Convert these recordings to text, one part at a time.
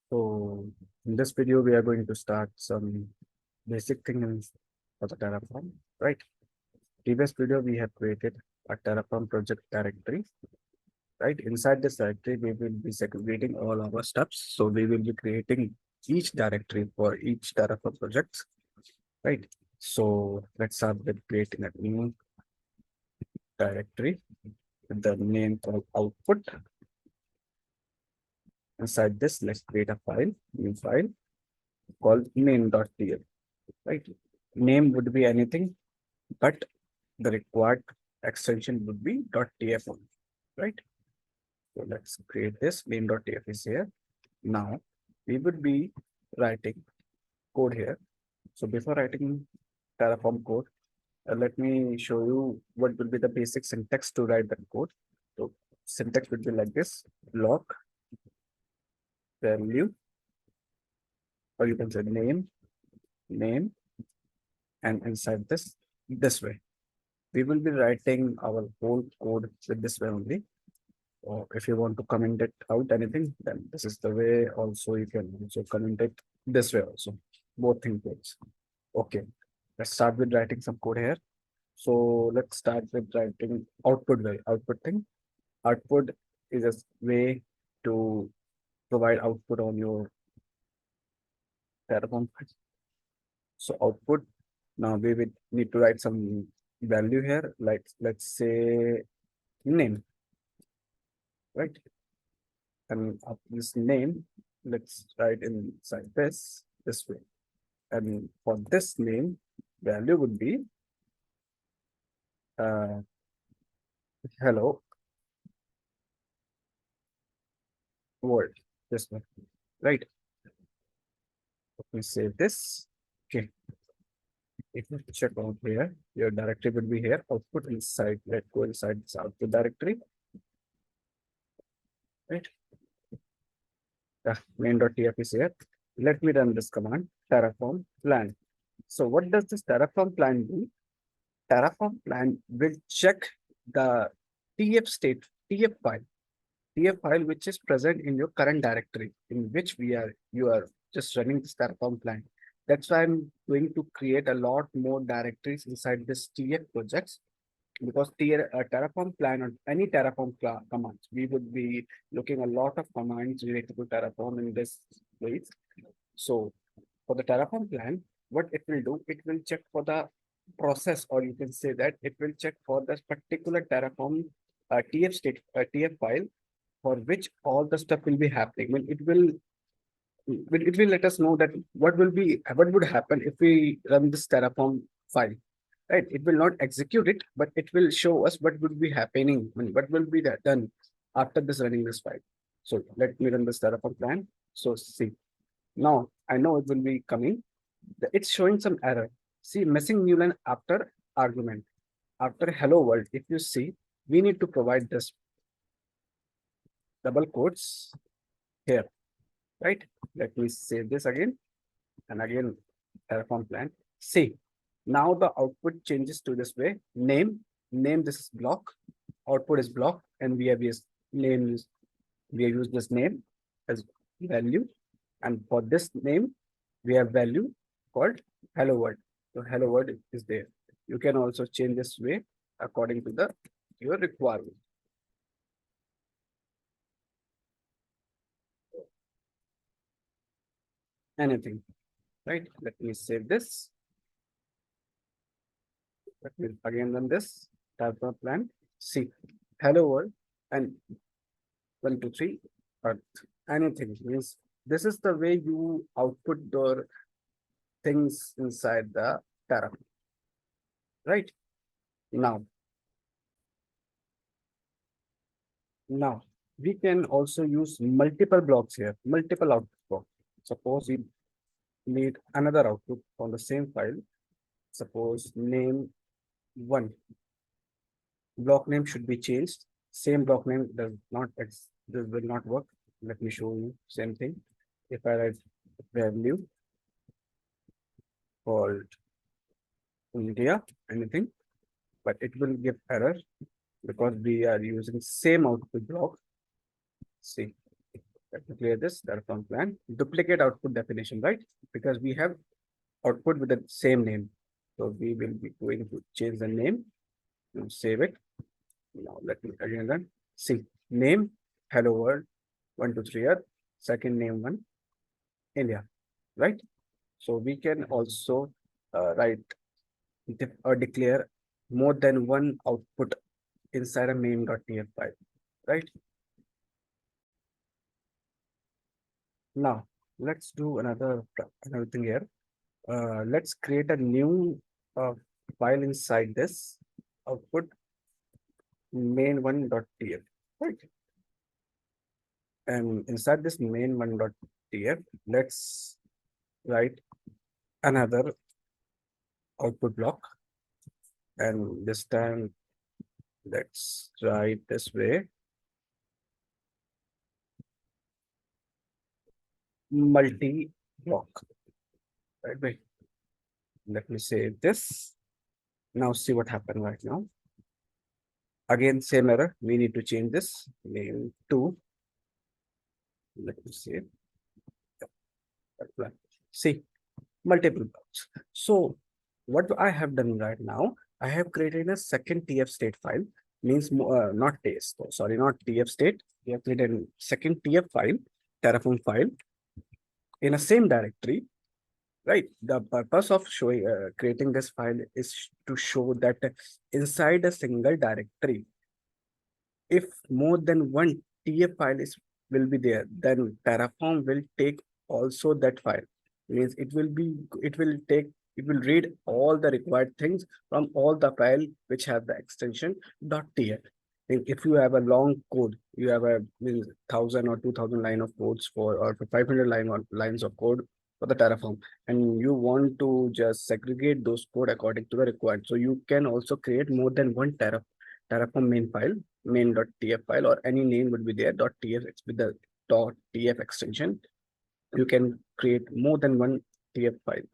So in this video, we are going to start some basic things for the Terraform, right? Previous video, we have created a Terraform project directory, right? Inside this directory, we will be segregating all our steps. So we will be creating each directory for each Terraform project, right? So let's start with creating a new directory with the name called output. Inside this, let's create a file, new file called name.tl, right? Name would be anything, but the required extension would be .tf only, right? So let's create this name.tf is here. Now we would be writing code here. So before writing Terraform code, let me show you what will be the basic syntax to write that code. So syntax would be like this: block value, or you can say name, and inside this way. We will be writing our whole code with this way only. Or if you want to comment it out anything, then this is the way. Also, you can also comment it this way also. Both things works. Okay, let's start with writing some code here. So let's start with writing output way. Output thing. Output is a way to provide output on your Terraform. So output. Now we will need to write some value here. Like let's say name, right? And of this name, let's write inside this way. And for this name, value would be uh, hello world. This one, right? Let me save this. Okay. If you check out here, your directory would be here. Output inside. Let's go inside this output directory, right? Main.tf is here. Let me run this command, Terraform plan. So what does this Terraform plan do? Terraform plan will check the TF state, TF file which is present in your current directory in which you are just running this Terraform plan. That's why I'm going to create a lot more directories inside this TF projects, because Terraform plan or any commands, we would be looking a lot of commands related to Terraform in this place. So for the Terraform plan, what it will do, it will check for the process, or you can say that it will check for this particular Terraform TF file for which all the stuff will be happening. When it will let us know that what would happen if we run this Terraform file, right? It will not execute it, but it will show us what would be happening, what will be done after this running this file. So let me run this Terraform plan. So see, now I know it will be coming. It's showing some error. See, missing new line after argument. After hello world, if you see, we need to provide this double quotes here, right? Let me save this again and again Terraform plan. See, now the output changes to this way. Name this is block, output is block, and we have used this name as value, and for this name we have value called hello world. So hello world is there. You can also change this way according to your requirement. Anything, right? Let me save this. Let me again run this Terraform plan. See, hello world and 1, 2, 3 Earth. Anything means this is the way you output your things inside the Terraform, right? Now, now we can also use multiple blocks here, multiple output blocks. Suppose we need another output on the same file. Suppose name 1. Block name should be changed. Same block name this will not work. Let me show you same thing. If I write value called India, anything, but it will give error because we are using same output block. See, Let me clear this Terraform plan. Duplicate output definition, right? Because we have output with the same name. So we will be going to change the name and save it. Now let me again run. See, name, hello world, 123 Earth, second name one, India, right? So we can also write or declare more than one output inside a main.tf file, right? Now let's do another thing here. Let's create a new file inside this output main1.tf, right? And inside this main1.tf, let's write another output block. And this time, let's write this way, multi-block, right? Wait, let me save this. Now see what happened right now. Again, same error. We need to change this name to, let me save. See, multiple blocks. So what I have done right now, I have created a second TF state file, means not taste, sorry, not TF state. We have created a second TF file, Terraform file in a same directory, right? The purpose of showing creating this file is to show that inside a single directory, if more than one TF file is will be there, then Terraform will take also that file. Means it will read all the required things from all the file which have the extension .tf. If you have a long code, you have a means 1,000 or 2,000 line of codes or for 500 lines of code for the Terraform, and you want to just segregate those code according to the required. So you can also create more than one Terraform main file, main.tf file, or any name would be there, .tf with the .tf extension. You can create more than one TF file,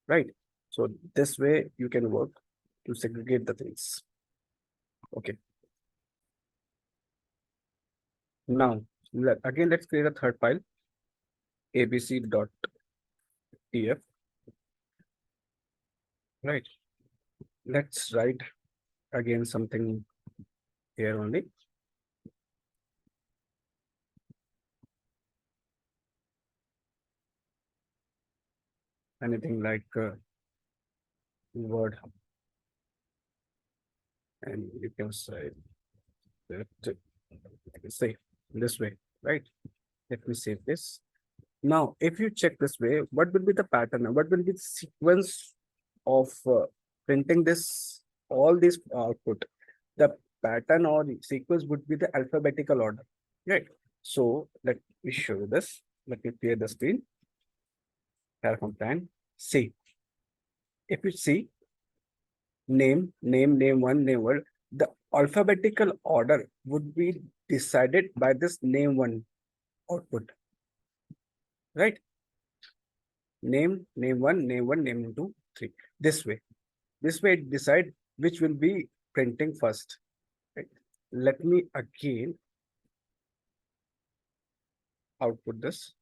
right? So this way you can work to segregate the things. Okay. Now, again, let's create a third file, abc.tf, right? Let's write again something here only. Anything like word, and you can say that, say this way, right? Let me save this. Now, if you check this way, what will be the pattern? What will be the sequence of printing this, all this output? The pattern or the sequence would be the alphabetical order, right? So let me show you this. Let me clear the screen. Terraform plan. See, if you see name one, name one, the alphabetical order would be decided by this name one output, right? Name one, name two, three. This way. This way it decide which will be printing first. Right? Let me again output this.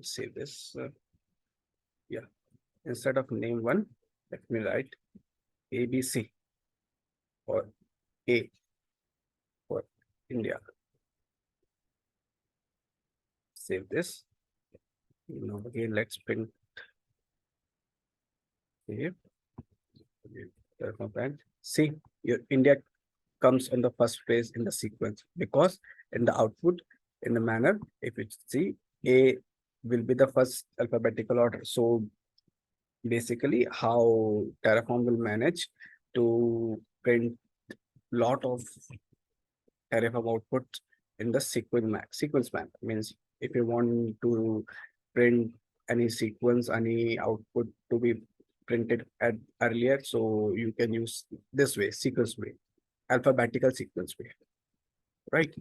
Save this. Yeah. Instead of name one, let me write ABC or A for India. Save this. Now again, let's print. Save. See, your India comes in the first place in the sequence because in the output, in the manner, if you see, A will be the first alphabetical order. So basically, how Terraform will manage to print lot of Terraform output in the sequence manner. Means if you want to print any sequence, any output to be printed at earlier, so you can use this way, sequence way, alphabetical sequence way, right?